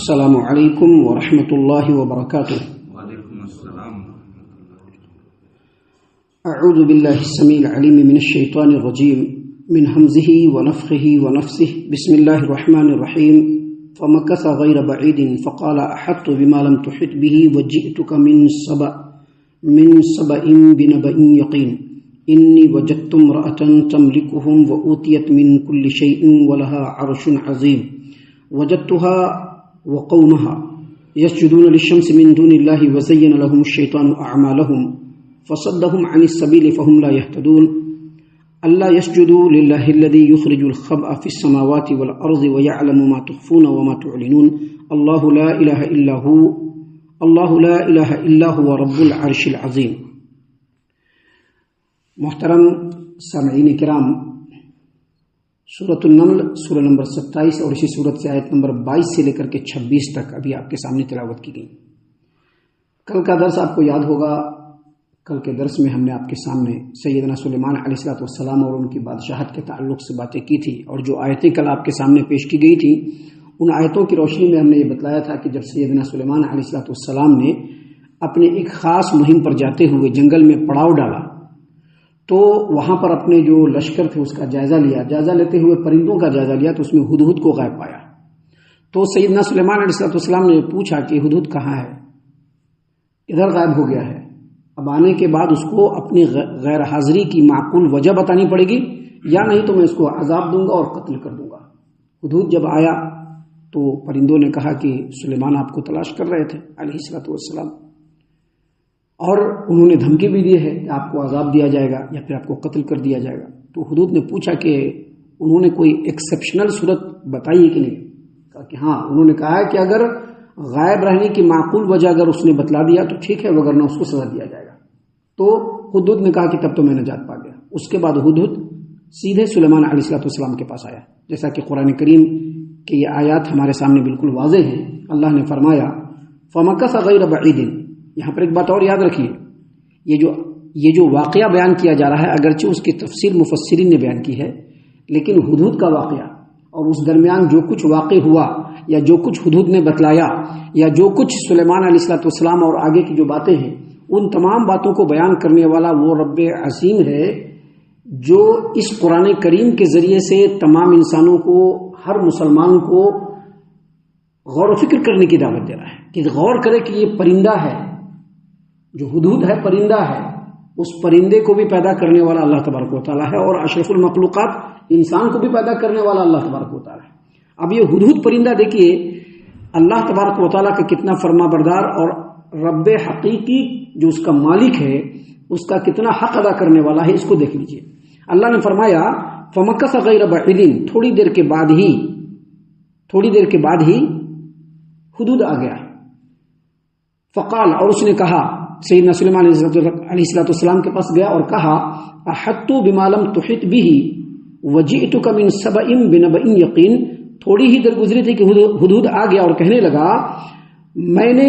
السلام علیکم ورحمۃ اللہ وبرکاتہ۔ وعلیکم السلام ورحمۃ اللہ۔ اعوذ باللہ السمیع العلیم من الشیطان الرجیم من حمزہ ونفخہ ونفثہ بسم اللہ الرحمن الرحیم۔ فمکث غیر بعید فقال احطت بما لم تحط به وجئتک من سبأ بنبأ یقین انی وجدت امرأة تملکهم وأوتیت من كل شیء ولها عرش عظیم وجدتها وقومها يسجدون للشمس من دون الله وزين لهم الشيطان أعمالهم فصدهم عن السبيل فهم لا يهتدون ألا يسجدوا لله الذي يخرج الخبأ في السماوات والأرض ويعلم ما تخفون وما تعلنون الله لا إله إلا هو رب العرش العظيم۔ محترم سامعین کرام، سورۃ النمل سورہ نمبر 27 اور اسی سورت سے آیت نمبر 22 سے لے کر کے 26 تک ابھی آپ کے سامنے تلاوت کی گئی۔ کل کا درس آپ کو یاد ہوگا، کل کے درس میں ہم نے آپ کے سامنے سیدنا سلیمان علیہ الصلوۃ والسلام اور ان کی بادشاہت کے تعلق سے باتیں کی تھی، اور جو آیتیں کل آپ کے سامنے پیش کی گئی تھیں ان آیتوں کی روشنی میں ہم نے یہ بتلایا تھا کہ جب سیدنا سلیمان علیہ الصلوۃ والسلام نے اپنے ایک خاص مہم پر جاتے ہوئے جنگل میں پڑاؤ ڈالا تو وہاں پر اپنے جو لشکر تھے اس کا جائزہ لیا، جائزہ لیتے ہوئے پرندوں کا جائزہ لیا تو اس میں ہدہد کو غائب پایا۔ تو سیدنا سلیمان علیہ السلام نے پوچھا کہ ہدہد کہاں ہے، ادھر غائب ہو گیا ہے۔ اب آنے کے بعد اس کو اپنی غیر حاضری کی معقول وجہ بتانی پڑے گی، یا نہیں تو میں اس کو عذاب دوں گا اور قتل کر دوں گا۔ ہدہد جب آیا تو پرندوں نے کہا کہ سلیمان آپ کو تلاش کر رہے تھے علیہ السلام، اور انہوں نے دھمکی بھی دی ہے کہ آپ کو عذاب دیا جائے گا یا پھر آپ کو قتل کر دیا جائے گا۔ تو ہدہد نے پوچھا کہ انہوں نے کوئی ایکسیپشنل صورت بتائی ہے کہ نہیں؟ کہا کہ ہاں، انہوں نے کہا ہے کہ اگر غائب رہنے کی معقول وجہ اگر اس نے بتلا دیا تو ٹھیک ہے، وگرنہ اس کو سزا دیا جائے گا۔ تو ہدہد نے کہا کہ تب تو میں نجات پا گیا۔ اس کے بعد ہدہد سیدھے سلیمان علیہ السلام کے پاس آیا، جیسا کہ قرآن کریم کی یہ آیات ہمارے سامنے بالکل واضح ہیں۔ اللہ نے فرمایا فمکث غیر بعید۔ یہاں پر ایک بات اور یاد رکھیے، یہ جو واقعہ بیان کیا جا رہا ہے اگرچہ اس کی تفسیر مفسرین نے بیان کی ہے، لیکن ہدہد کا واقعہ اور اس درمیان جو کچھ واقع ہوا یا جو کچھ ہدہد نے بتلایا یا جو کچھ سلیمان علیہ السلام اور آگے کی جو باتیں ہیں، ان تمام باتوں کو بیان کرنے والا وہ رب عظیم ہے جو اس قرآن کریم کے ذریعے سے تمام انسانوں کو، ہر مسلمان کو غور و فکر کرنے کی دعوت دے رہا ہے کہ غور کرے کہ یہ پرندہ ہے، جو ہدہد ہے پرندہ ہے، اس پرندے کو بھی پیدا کرنے والا اللہ تبارک و تعالیٰ ہے، اور اشرف المخلوقات انسان کو بھی پیدا کرنے والا اللہ تبارک و تعالیٰ ہے۔ اب یہ ہدہد پرندہ دیکھیے اللہ تبارک و تعالیٰ کا کتنا فرما بردار اور رب حقیقی جو اس کا مالک ہے اس کا کتنا حق ادا کرنے والا ہے، اس کو دیکھ لیجیے۔ اللہ نے فرمایا فمکث غیر بعید، تھوڑی دیر کے بعد ہی ہدہد آ گیا۔ فقال، اور اس نے کہا، سیدنا سلیمان علیہ السلام کے پاس گیا اور کہا احطت بما لم تحط به وجئتک من سبأ بنبأ یقین۔ تھوڑی ہی دیر گزری تھی کہ ہدہد آ گیا اور کہنے لگا میں نے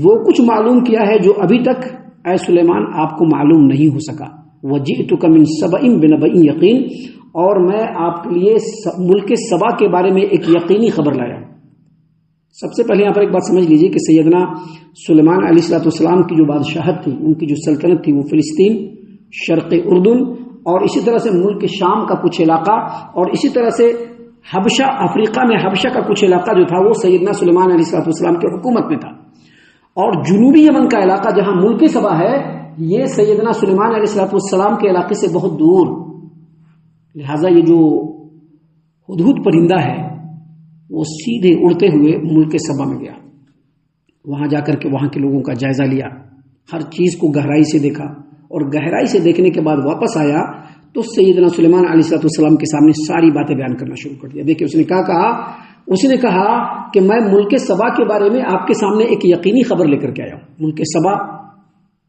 وہ کچھ معلوم کیا ہے جو ابھی تک اے سلیمان آپ کو معلوم نہیں ہو سکا۔ وجئتک من سبأ بنبأ یقین، اور میں آپ کے لیے ملک سبا کے بارے میں ایک یقینی خبر لایا۔ سب سے پہلے یہاں پر ایک بات سمجھ لیجئے کہ سیدنا سلیمان علیہ السلام کی جو بادشاہت تھی، ان کی جو سلطنت تھی، وہ فلسطین، شرق اردن اور اسی طرح سے ملک شام کا کچھ علاقہ، اور اسی طرح سے حبشہ، افریقہ میں حبشہ کا کچھ علاقہ جو تھا وہ سیدنا سلیمان علیہ السلام کی حکومت میں تھا، اور جنوبی یمن کا علاقہ جہاں ملک سبا ہے یہ سیدنا سلیمان علیہ السلام کے علاقے سے بہت دور۔ لہٰذا یہ جو ہدہد پرندہ ہے وہ سیدھے اڑتے ہوئے ملک سبا میں گیا، وہاں جا کر کے وہاں کے لوگوں کا جائزہ لیا، ہر چیز کو گہرائی سے دیکھا، اور گہرائی سے دیکھنے کے بعد واپس آیا تو سیدنا سلیمان علیہ السلام کے سامنے ساری باتیں بیان کرنا شروع کر دیا۔ دیکھیں اس نے کیا کہا، اس نے کہا کہ میں ملک سبا کے بارے میں آپ کے سامنے ایک یقینی خبر لے کر کے آیا ہوں۔ ملک سبا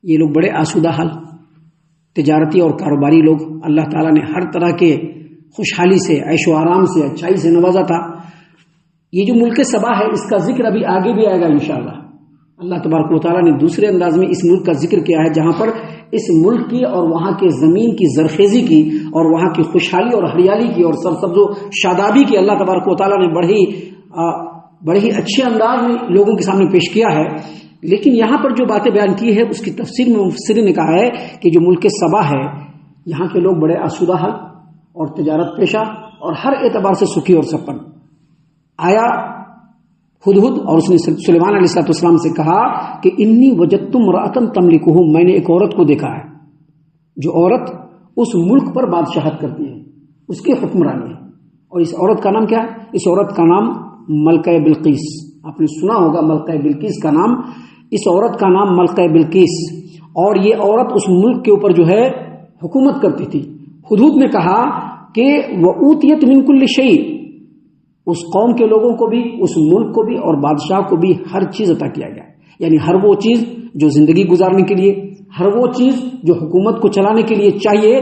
یہ لوگ بڑے آسودہ حال، تجارتی اور کاروباری لوگ، اللہ تعالیٰ نے ہر طرح کے خوشحالی سے، عیش و آرام سے، اچھائی سے نوازا تھا۔ یہ جو ملک سبا ہے اس کا ذکر ابھی آگے بھی آئے گا انشاءاللہ۔ اللہ تبارک و تعالیٰ نے دوسرے انداز میں اس ملک کا ذکر کیا ہے جہاں پر اس ملک کی اور وہاں کے زمین کی زرخیزی کی اور وہاں کی خوشحالی اور ہریالی کی اور سرسبز و شادابی کی اللہ تبارک و تعالیٰ نے بڑی بڑے ہی اچھے انداز میں لوگوں کے سامنے پیش کیا ہے، لیکن یہاں پر جو باتیں بیان کی ہے اس کی تفسیر میں مفسرین نے کہا ہے کہ جو ملک سبا ہے یہاں کے لوگ بڑے آسودہ حال اور تجارت پیشہ اور ہر اعتبار سے سکھی اور سپن. آیا ہدہد اور اس نے سلیمان علیہ السلام سے کہا کہ انی وجدت امرأۃ تملکہم، میں نے ایک عورت کو دیکھا ہے جو عورت اس ملک پر بادشاہت کرتی ہے، اس کی حکمرانی ہے. اور اس عورت کا نام کیا ہے؟ اس عورت کا نام ملکہ بلقیس. آپ نے سنا ہوگا ملکہ بلقیس کا نام. اس عورت کا نام ملکہ بلقیس، اور یہ عورت اس ملک کے اوپر جو ہے حکومت کرتی تھی. ہدہد نے کہا کہ وَأُوتِيَتْ مِنْ كُلِّ شَيْءٍ، اس قوم کے لوگوں کو بھی، اس ملک کو بھی اور بادشاہ کو بھی ہر چیز عطا کیا گیا، یعنی ہر وہ چیز جو زندگی گزارنے کے لیے، ہر وہ چیز جو حکومت کو چلانے کے لیے چاہیے،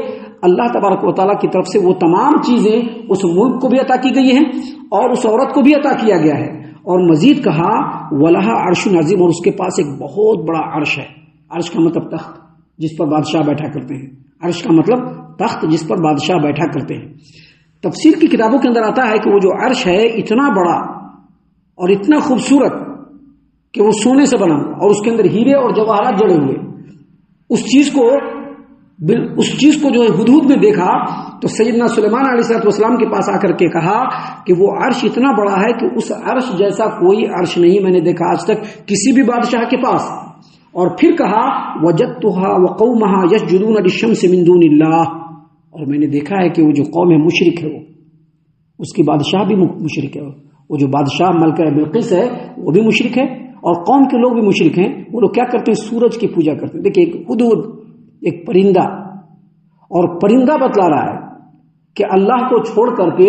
اللہ تبارک و تعالیٰ کی طرف سے وہ تمام چیزیں اس ملک کو بھی عطا کی گئی ہیں اور اس عورت کو بھی عطا کیا گیا ہے. اور مزید کہا وَلَهَا عَرْشٌ عَظِيمٌ، اور اس کے پاس ایک بہت بڑا عرش ہے. عرش کا مطلب تخت جس پر بادشاہ بیٹھا کرتے ہیں. عرش کا مطلب تخت جس پر بادشاہ بیٹھا کرتے ہیں. تفسیر کی کتابوں کے اندر آتا ہے کہ وہ جو عرش ہے اتنا بڑا اور اتنا خوبصورت کہ وہ سونے سے بنا اور اس کے اندر ہیرے اور جواہرات جڑے ہوئے. اس چیز کو جو ہے ہدہد نے دیکھا تو سیدنا سلیمان علیہ السلام کے پاس آ کر کے کہا کہ وہ عرش اتنا بڑا ہے کہ اس عرش جیسا کوئی عرش نہیں میں نے دیکھا آج تک کسی بھی بادشاہ کے پاس. اور پھر کہا وجدتها وقومها يسجدون للشمس من دون الله، اور میں نے دیکھا ہے کہ وہ جو قوم ہے مشرک ہے، وہ اس کی بادشاہ بھی مشرک ہے، وہ جو بادشاہ ملکہ بلقیس ہے وہ بھی مشرک ہے اور قوم کے لوگ بھی مشرک ہیں. وہ لوگ کیا کرتے ہیں؟ سورج کی پوجا کرتے ہیں. دیکھیے ہدہد ایک پرندہ، اور پرندہ بتلا رہا ہے کہ اللہ کو چھوڑ کر کے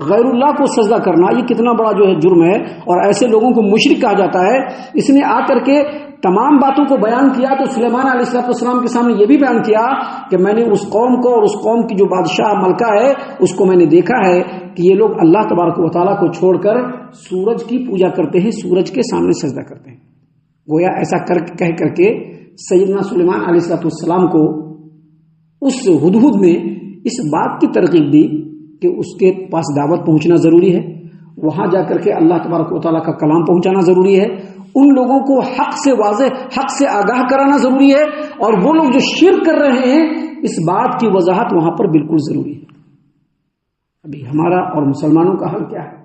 غیر اللہ کو سجدہ کرنا یہ کتنا بڑا جو ہے جرم ہے، اور ایسے لوگوں کو مشرک کہا جاتا ہے. اس نے آ کر کے تمام باتوں کو بیان کیا تو سلیمان علیہ السلام کے سامنے یہ بھی بیان کیا کہ میں نے اس قوم کو اور اس قوم کی جو بادشاہ ملکہ ہے اس کو میں نے دیکھا ہے کہ یہ لوگ اللہ تبارک و تعالیٰ کو چھوڑ کر سورج کی پوجا کرتے ہیں، سورج کے سامنے سجدہ کرتے ہیں. گویا ایسا کہہ کر کے سیدنا سلیمان علیہ السلام کو اس ہدہد نے اس بات کی ترغیب دی کہ اس کے پاس دعوت پہنچنا ضروری ہے، وہاں جا کر کے اللہ تبارک و تعالیٰ کا کلام پہنچانا ضروری ہے، ان لوگوں کو حق سے واضح، حق سے آگاہ کرانا ضروری ہے، اور وہ لوگ جو شرک کر رہے ہیں اس بات کی وضاحت وہاں پر بالکل ضروری ہے. ابھی ہمارا اور مسلمانوں کا حل کیا ہے؟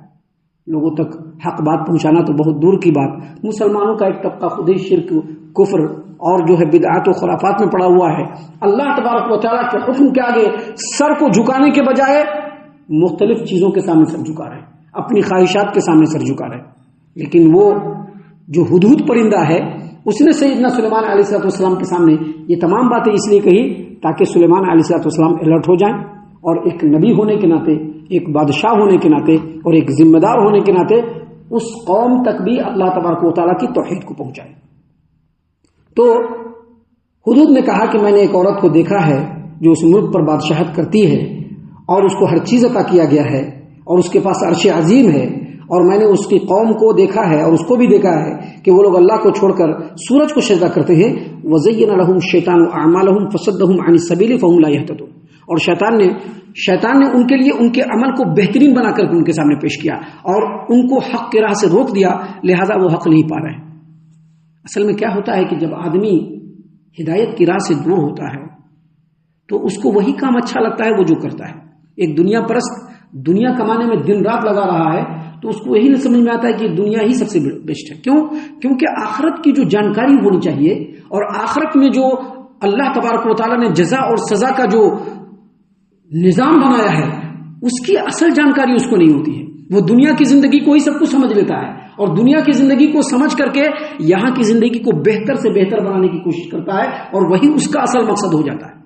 لوگوں تک حق بات پہنچانا تو بہت دور کی بات. مسلمانوں کا ایک طبقہ خود ہی شرک، کفر اور جو ہے بدعات و خرافات میں پڑا ہوا ہے. اللہ تبارک و تعالیٰ کے حکم کے آگے سر کو جھکانے کے بجائے مختلف چیزوں کے سامنے سر جھکا رہے ہیں، اپنی خواہشات کے سامنے سر جھکا رہے ہیں. لیکن وہ جو ہدہد پرندہ ہے اس نے سیدنا سلیمان علیہ السلام کے سامنے یہ تمام باتیں اس لیے کہی تاکہ سلیمان علیہ السلام الرٹ ہو جائیں اور ایک نبی ہونے کے ناطے، ایک بادشاہ ہونے کے ناطے اور ایک ذمہ دار ہونے کے ناطے اس قوم تک بھی اللہ تبارک و تعالیٰ کی توحید کو پہنچائے. تو ہدہد نے کہا کہ میں نے ایک عورت کو دیکھا ہے جو اس ملک پر بادشاہت کرتی ہے اور اس کو ہر چیز عطا کیا گیا ہے اور اس کے پاس عرش عظیم ہے، اور میں نے اس کی قوم کو دیکھا ہے اور اس کو بھی دیکھا ہے کہ وہ لوگ اللہ کو چھوڑ کر سورج کو سجدہ کرتے ہیں. وَزَيَّنَ لَهُمْ الشَّيْطَانُ أَعْمَالَهُمْ فَصَدَّهُمْ عَنِ السَّبِيلِ فَهُمْ لَا يَهْتَدُونَ، اور شیطان نے ان کے لیے ان کے عمل کو بہترین بنا کر ان کے سامنے پیش کیا اور ان کو حق کی راہ سے روک دیا، لہذا وہ حق نہیں پا رہے. اصل میں کیا ہوتا ہے کہ جب آدمی ہدایت کی راہ سے دور ہوتا ہے تو اس کو وہی کام اچھا لگتا ہے وہ جو کرتا ہے. ایک دنیا پرست دنیا کمانے میں دن رات لگا رہا ہے تو اس کو یہی نہیں سمجھ میں آتا ہے کہ دنیا ہی سب سے بیسٹ ہے. کیونکہ آخرت کی جو جانکاری ہونی چاہیے اور آخرت میں جو اللہ تبارک و تعالیٰ نے جزا اور سزا کا جو نظام بنایا ہے اس کی اصل جانکاری اس کو نہیں ہوتی ہے. وہ دنیا کی زندگی کو ہی سب کچھ سمجھ لیتا ہے اور دنیا کی زندگی کو سمجھ کر کے یہاں کی زندگی کو بہتر سے بہتر بنانے کی کوشش کرتا ہے اور وہی اس کا اصل مقصد ہو جاتا ہے.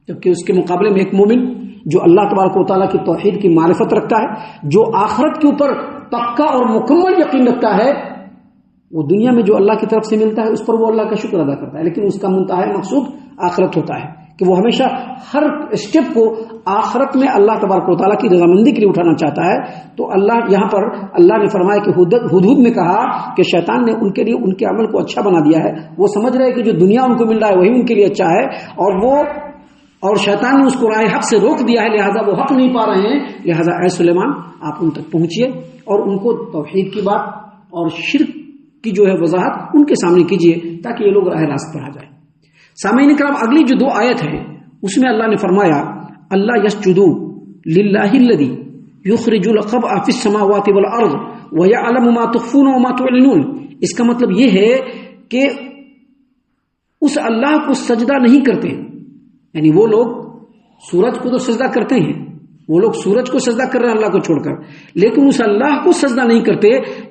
جبکہ اس کے مقابلے میں ایک مومن جو اللہ تبارک و تعالیٰ کی توحید کی معرفت رکھتا ہے، جو آخرت کے اوپر پکا اور مکمل یقین رکھتا ہے، وہ دنیا میں جو اللہ کی طرف سے ملتا ہے اس پر وہ اللہ کا شکر ادا کرتا ہے، لیکن اس کا منتہا مقصود آخرت ہوتا ہے کہ وہ ہمیشہ ہر اسٹیپ کو آخرت میں اللہ تبارک و تعالیٰ کی رضامندی کے لیے اٹھانا چاہتا ہے. تو اللہ یہاں پر اللہ نے فرمایا کہ ہدہد نے کہا کہ شیطان نے ان کے لیے ان کے عمل کو اچھا بنا دیا ہے. وہ سمجھ رہے کہ جو دنیا ان کو مل رہا ہے وہی ان کے لیے اچھا ہے اور شیطان نے اس کو راہ حق سے روک دیا ہے، لہذا وہ حق نہیں پا رہے ہیں. لہذا اے سلیمان آپ ان تک پہنچیے اور ان کو توحید کی بات اور شرک کی جو ہے وضاحت ان کے سامنے کیجیے تاکہ یہ لوگ راہ راست پر آ جائیں۔ سامعین کرام، اگلی جو 2 آیت ہے اس میں اللہ نے فرمایا اللہ یسجدوا للہ الذی یخرج الخبء فی السماوات والارض ویعلم ما تخفون وما تعلنون۔ اس کا مطلب یہ ہے کہ اس اللہ کو سجدہ نہیں کرتے، یعنی وہ لوگ سورج کو تو سجدہ کرتے ہیں، وہ لوگ سورج کو سجدہ کر رہے ہیں اللہ کو چھوڑ کر، لیکن اس اللہ کو سجدہ نہیں کرتے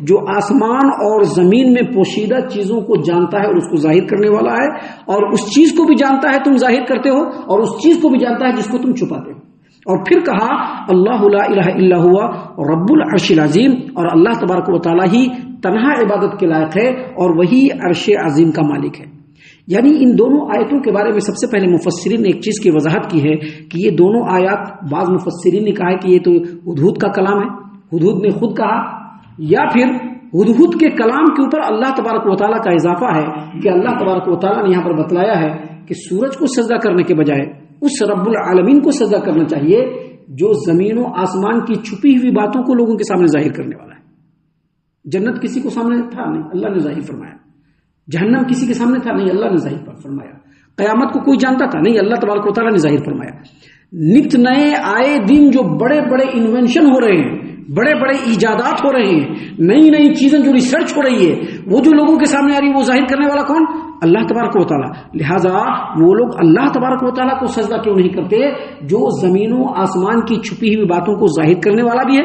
جو آسمان اور زمین میں پوشیدہ چیزوں کو جانتا ہے اور اس کو ظاہر کرنے والا ہے، اور اس چیز کو بھی جانتا ہے تم ظاہر کرتے ہو، اور اس چیز کو بھی جانتا ہے جس کو تم چھپاتے ہو۔ اور پھر کہا اللہ لا الہ الا ہوا رب العرش العظیم، اور اللہ تبارک و تعالی ہی تنہا عبادت کے لائق ہے اور وہی عرش عظیم کا مالک ہے۔ یعنی ان دونوں آیتوں کے بارے میں سب سے پہلے مفسرین نے ایک چیز کی وضاحت کی ہے کہ یہ دونوں آیات، بعض مفسرین نے کہا ہے کہ یہ تو ہدہد کا کلام ہے، ہدہد نے خود کہا، یا پھر ہدہد کے کلام کے اوپر اللہ تبارک و تعالیٰ کا اضافہ ہے کہ اللہ تبارک و تعالیٰ نے یہاں پر بتلایا ہے کہ سورج کو سجدہ کرنے کے بجائے اس رب العالمین کو سجدہ کرنا چاہیے جو زمین و آسمان کی چھپی ہوئی باتوں کو لوگوں کے سامنے ظاہر کرنے والا ہے۔ جنت کسی کو سامنے تھا نہیں، اللہ نے ظاہر فرمایا۔ جہنم کسی کے سامنے تھا نہیں، اللہ نے ظاہر فرمایا۔ قیامت کو کوئی جانتا تھا نہیں، اللہ تبارک و تعالیٰ نے ظاہر فرمایا۔ نت نئے آئے دن جو بڑے بڑے انوینشن ہو رہے ہیں، بڑے بڑے ایجادات ہو رہے ہیں، نئی نئی چیزیں جو ریسرچ ہو رہی ہے، وہ جو لوگوں کے سامنے آ رہی ہے وہ ظاہر کرنے والا کون؟ اللہ تبارک و تعالیٰ۔ لہٰذا وہ لوگ اللہ تبارک و تعالیٰ کو سجدہ کیوں نہیں کرتے جو زمین و آسمان کی چھپی ہوئی باتوں کو ظاہر کرنے والا بھی ہے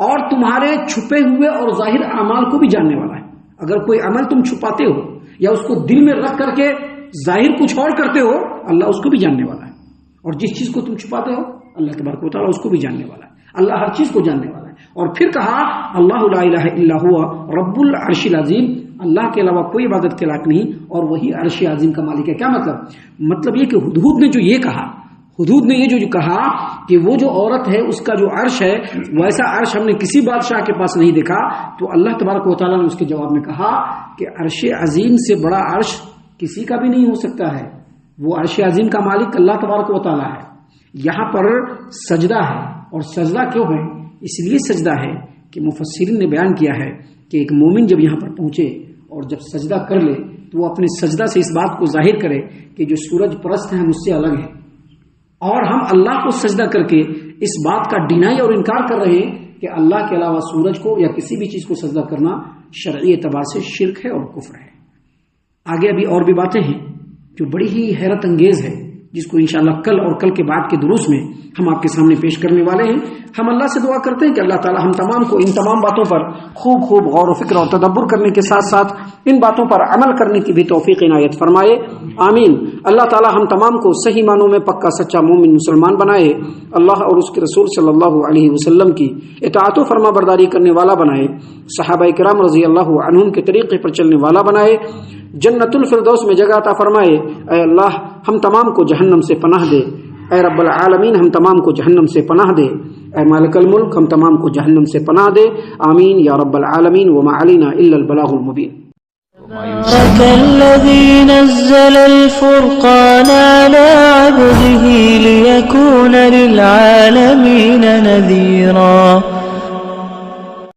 اور تمہارے چھپے ہوئے اور ظاہر اعمال کو بھی جاننے والا ہے۔ اگر کوئی عمل تم چھپاتے ہو یا اس کو دل میں رکھ کر کے ظاہر کچھ اور کرتے ہو، اللہ اس کو بھی جاننے والا ہے، اور جس چیز کو تم چھپاتے ہو اللہ تبارک و تعالیٰ اس کو بھی جاننے والا ہے۔ اللہ ہر چیز کو جاننے والا ہے۔ اور پھر کہا اللہ لا الہ الا ہوا رب العرش العظیم، اللہ کے علاوہ کوئی عبادت کے لائق نہیں اور وہی عرش عظیم کا مالک ہے۔ کیا مطلب یہ کہ ہدہد نے جو یہ کہا، ہدہد نے یہ جو کہا کہ وہ جو عورت ہے اس کا جو عرش ہے ویسا عرش ہم نے کسی بادشاہ کے پاس نہیں دیکھا، تو اللہ تبارک و تعالیٰ نے اس کے جواب میں کہا کہ عرش عظیم سے بڑا عرش کسی کا بھی نہیں ہو سکتا ہے، وہ عرش عظیم کا مالک اللہ تبارک و تعالیٰ ہے۔ یہاں پر سجدہ ہے، اور سجدہ کیوں ہے؟ اس لیے سجدہ ہے کہ مفسرین نے بیان کیا ہے کہ ایک مومن جب یہاں پر پہنچے اور جب سجدہ کر لے تو وہ اپنے سجدہ سے اس بات کو ظاہر کرے کہ جو سورج پرست ہیں مجھ سے الگ ہیں، اور ہم اللہ کو سجدہ کر کے اس بات کا ڈینائی اور انکار کر رہے ہیں کہ اللہ کے علاوہ سورج کو یا کسی بھی چیز کو سجدہ کرنا شرعی اعتبار سے شرک ہے اور کفر ہے۔ آگے ابھی اور بھی باتیں ہیں جو بڑی ہی حیرت انگیز ہے، جس کو انشاءاللہ کل اور کل کے بعد کے دروس میں ہم آپ کے سامنے پیش کرنے والے ہیں۔ ہم اللہ سے دعا کرتے ہیں کہ اللہ تعالی ہم تمام کو ان تمام باتوں پر خوب غور و فکر اور تدبر کرنے کے ساتھ ساتھ ان باتوں پر عمل کرنے کی بھی توفیق عنایت فرمائے، آمین۔ اللہ تعالی ہم تمام کو صحیح معنوں میں پکا سچا مومن مسلمان بنائے، اللہ اور اس کے رسول صلی اللہ علیہ وسلم کی اطاعت و فرما برداری کرنے والا بنائے، صحابہ کرام رضی اللہ عنہم کے طریقے پر چلنے والا بنائے، جنت الفردوس میں جگہ عطا فرمائے۔ اے اللہ ہم تمام کو جہنم سے پناہ دے، اے رب العالمین ہم تمام کو جہنم سے پناہ دے، اے مالک الملک ہم تمام کو جہنم سے پناہ دے، آمین یا رب العالمین۔ وما علینا الا البلاغ المبین۔ تبارك الذي نزل الفرقان على عبده ليكون للعالمين نذيرا